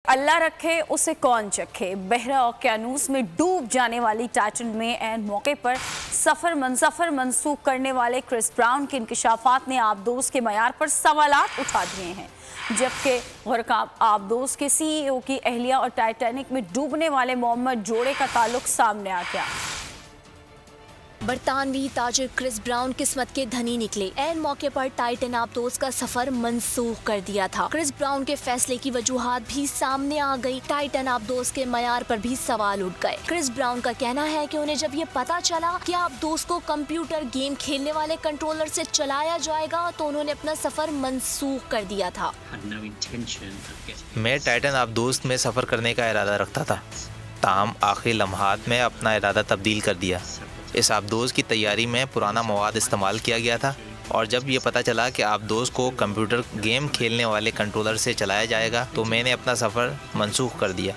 अल्लाह रखे उसे कौन चखे। बहरा ओकेयानूस में डूब जाने वाली टाइटन में ऐन मौके पर सफर मनसूख करने वाले क्रिस ब्राउन के इंकशाफात ने आबदोज के मयार पर सवालात उठा दिए हैं, जबकि गरकाब आबदोज के CEO की अहलिया और टाइटैनिक में डूबने वाले मोहम्मद जोड़े का ताल्लुक सामने आ गया। बरतानवी ताजिर क्रिस ब्राउन किस्मत के धनी निकले। ऐन मौके पर टाइटन आबदोज का सफर मंसूख कर दिया था। क्रिस ब्राउन के फैसले की वजूहात भी सामने आ गई। टाइटन आबदोज के मयार पर भी सवाल उठ गए। क्रिस ब्राउन का कहना है कि उन्हें जब ये पता चला कि आबदोज को कंप्यूटर गेम खेलने वाले कंट्रोलर से चलाया जाएगा तो उन्होंने अपना सफर मंसूख कर दिया था। मैं टाइटन आबदोज में सफर करने का इरादा रखता था, ताहम आखिरी लम्हात में अपना इरादा तब्दील कर दिया। इस आबदोज की तैयारी में पुराना मवाद इस्तेमाल किया गया था और जब ये पता चला कि आबदोज को कंप्यूटर गेम खेलने वाले कंट्रोलर से चलाया जाएगा तो मैंने अपना सफ़र मनसूख कर दिया।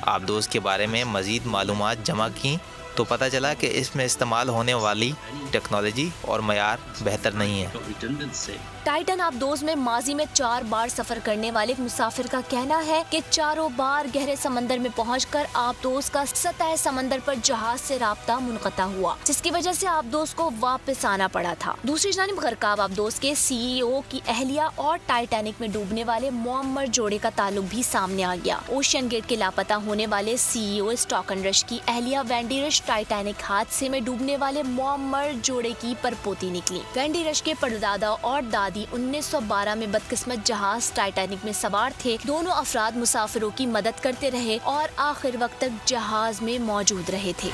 आबदोज के बारे में मज़ीद मालूमात जमा की तो पता चला कि इसमें इस्तेमाल होने वाली टेक्नोलॉजी और मयार बेहतर नहीं है। टाइटन आबदोज में माजी में 4 बार सफर करने वाले एक मुसाफिर का कहना है कि चारों बार गहरे समंदर में पहुंचकर आबदोज का सतह समंदर पर जहाज से राब्ता मुनक़ता हुआ, जिसकी वजह से आबदोज को वापस आना पड़ा था। दूसरी जानिब गरकाब आबदोज के CEO की अहलिया और टाइटैनिक में डूबने वाले मोहम्मद जोड़े का ताल्लुक भी सामने आ गया। ओशियन गेट के लापता होने वाले CEO स्टॉकन रश की अहलिया वेंडी रश टाइटैनिक हादसे में डूबने वाले मोहम्मद जोड़े की परपोती निकली। वेंडी रश के परदादा और दादी 1912 में बदकिस्मत जहाज टाइटैनिक में सवार थे। दोनों अफराद मुसाफिरों की मदद करते रहे और आखिर वक्त तक जहाज में मौजूद रहे थे।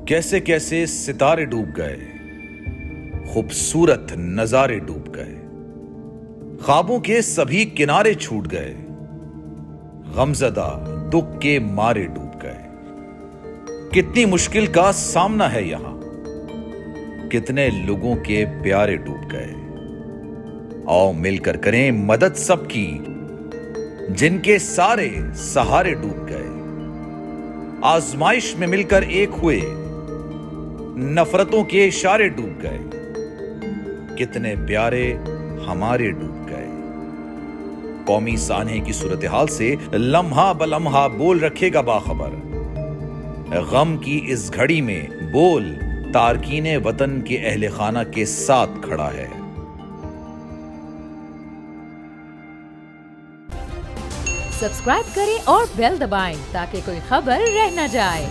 कैसे कैसे सितारे डूब गए, खूबसूरत नजारे डूब गए, ख्वाबों के सभी किनारे छूट गए, गमजदा दुख के मारे डूब गए। कितनी मुश्किल का सामना है यहां, कितने लोगों के प्यारे डूब गए। आओ मिलकर करें मदद सबकी, जिनके सारे सहारे डूब गए। आजमाइश में मिलकर एक हुए, नफरतों के इशारे डूब गए। कितने प्यारे हमारे डूब गए। कौमी सानहे की सूरत हाल से लम्हा बलम्हा बोल रखेगा बाखबर। गम की इस घड़ी में बोल तारकीने वतन के अहले खाना के साथ खड़ा है। सब्सक्राइब करें और बेल दबाएं ताकि कोई खबर रह न जाए।